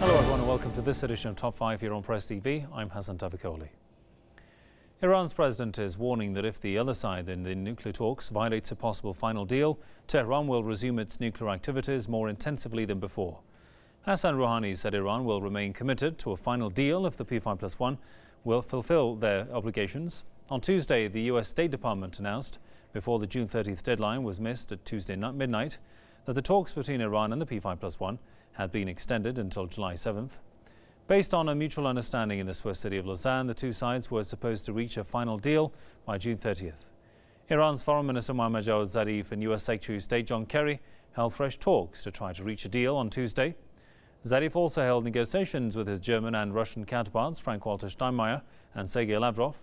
Hello everyone and welcome to this edition of Top 5 here on Press TV. I'm Hassan Tavikoli. Iran's president is warning that if the other side in the nuclear talks violates a possible final deal, Tehran will resume its nuclear activities more intensively than before. Hassan Rouhani said Iran will remain committed to a final deal if the P5+1 will fulfill their obligations. On Tuesday, the US State Department announced, before the June 30th deadline was missed at Tuesday midnight, that the talks between Iran and the P5+1 had been extended until July 7th. Based on a mutual understanding in the Swiss city of Lausanne, the two sides were supposed to reach a final deal by June 30th. Iran's Foreign Minister Mohammad Javad Zarif and US Secretary of State John Kerry held fresh talks to try to reach a deal on Tuesday. Zarif also held negotiations with his German and Russian counterparts Frank-Walter Steinmeier and Sergei Lavrov.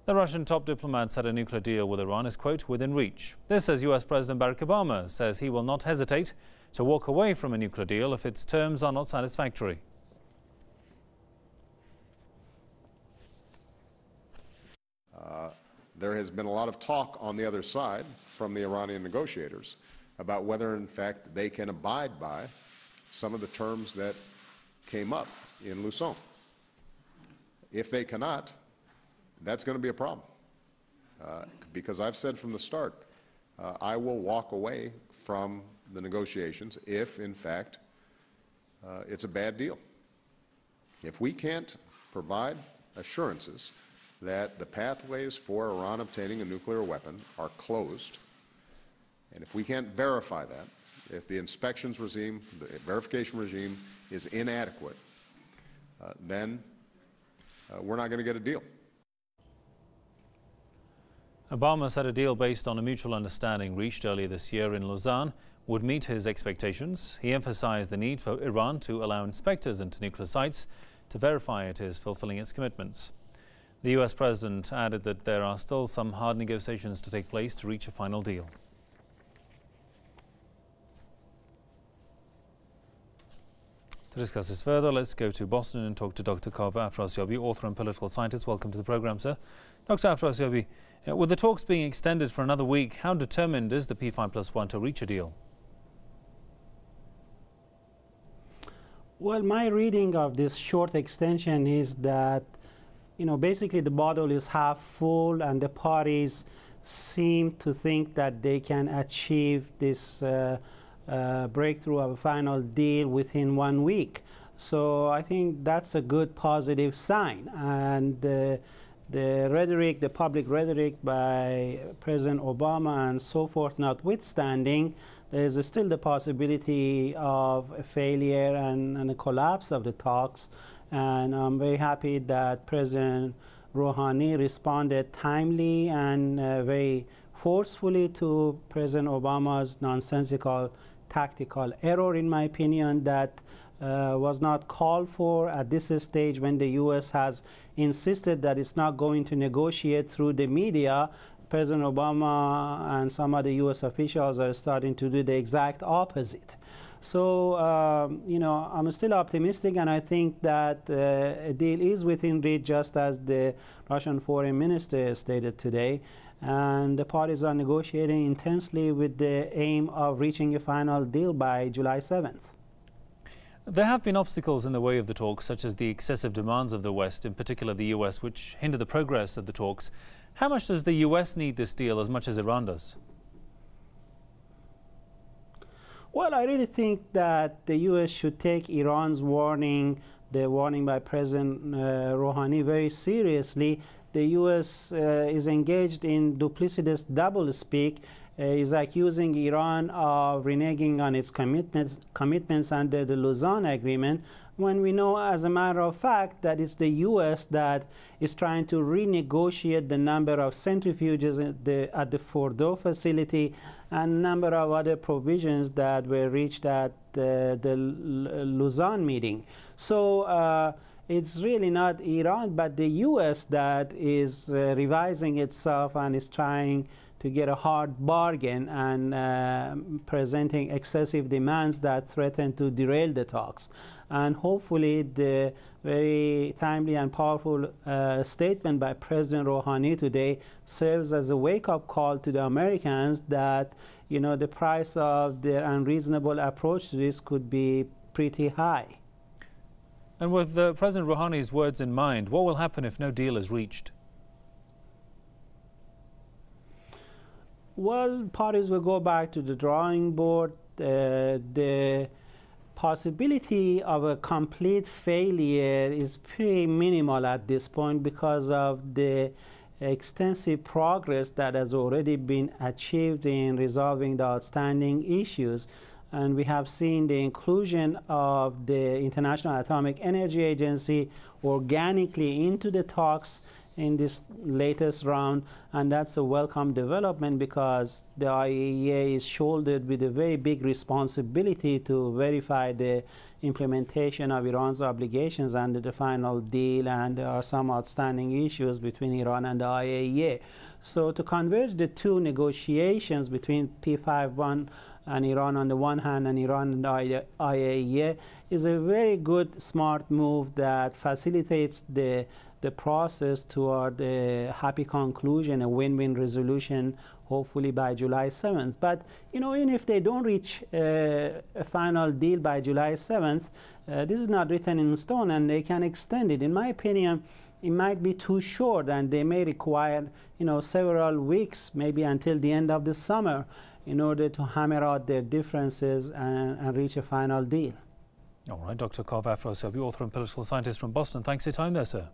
The Russian top diplomat said a nuclear deal with Iran is, quote, within reach. This as US President Barack Obama says he will not hesitate to walk away from a nuclear deal if its terms are not satisfactory. There has been a lot of talk on the other side from the Iranian negotiators about whether, in fact, they can abide by some of the terms that came up in Lausanne. If they cannot, that's going to be a problem. Because I've said from the start, I will walk away from the negotiations if, in fact, it's a bad deal. If we can't provide assurances that the pathways for Iran obtaining a nuclear weapon are closed, and if we can't verify that, if the inspections regime, the verification regime is inadequate, then we're not going to get a deal. Obama said a deal based on a mutual understanding reached earlier this year in Lausanne would meet his expectations. He emphasized the need for Iran to allow inspectors into nuclear sites to verify it is fulfilling its commitments. The US president added that there are still some hard negotiations to take place to reach a final deal. To discuss this further, let's go to Boston and talk to Dr. Kaveh Afrasiabi, author and political scientist. Welcome to the program, sir. Dr. Afrasiabi, with the talks being extended for another week, how determined is the P5+1 to reach a deal? Well, my reading of this short extension is that, basically the bottle is half full and the parties seem to think that they can achieve this breakthrough of a final deal within 1 week. So I think that's a good positive sign. And the rhetoric, the public rhetoric by President Obama and so forth notwithstanding, there's still the possibility of a failure and a collapse of the talks. And I'm very happy that President Rouhani responded timely and very forcefully to President Obama's nonsensical tactical error, in my opinion, that was not called for at this stage when the U.S. has insisted that it's not going to negotiate through the media. President Obama and some other U.S. officials are starting to do the exact opposite. So, I'm still optimistic, and I think that a deal is within reach, just as the Russian foreign minister stated today. And the parties are negotiating intensely with the aim of reaching a final deal by July 7th. There have been obstacles in the way of the talks, such as the excessive demands of the West, in particular the US, which hinder the progress of the talks. How much does the US need this deal as much as Iran does? Well, I really think that the U.S. should take Iran's warning, the warning by President Rouhani, very seriously. The U.S. Is engaged in duplicitous doublespeak, is accusing Iran of reneging on its commitments under the Lausanne Agreement, when we know, as a matter of fact, that it's the U.S. that is trying to renegotiate the number of centrifuges at the Fordo facility and a number of other provisions that were reached at the Lausanne meeting. So it's really not Iran, but the U.S. that is revising itself and is trying to get a hard bargain and presenting excessive demands that threaten to derail the talks. And hopefully the very timely and powerful statement by President Rouhani today serves as a wake-up call to the Americans that, the price of their unreasonable approach to this could be pretty high. And with President Rouhani's words in mind, what will happen if no deal is reached? Well, parties will go back to the drawing board. The possibility of a complete failure is pretty minimal at this point because of the extensive progress that has already been achieved in resolving the outstanding issues. And we have seen the inclusion of the International Atomic Energy Agency organically into the talks in this latest round, and that's a welcome development because the IAEA is shouldered with a very big responsibility to verify the implementation of Iran's obligations under the final deal, and there are some outstanding issues between Iran and the IAEA. So to converge the two negotiations between P5-1 and Iran on the one hand and Iran and the IAEA is a very good, smart move that facilitates the process toward a happy conclusion, a win-win resolution, hopefully by July 7th. But even if they don't reach a final deal by July 7th, this is not written in stone, and they can extend it. In my opinion, it might be too short, and they may require several weeks, maybe until the end of the summer, in order to hammer out their differences and reach a final deal. All right, Dr. Kaveh Afrosabi, author and political scientist from Boston. Thanks for your time there, sir.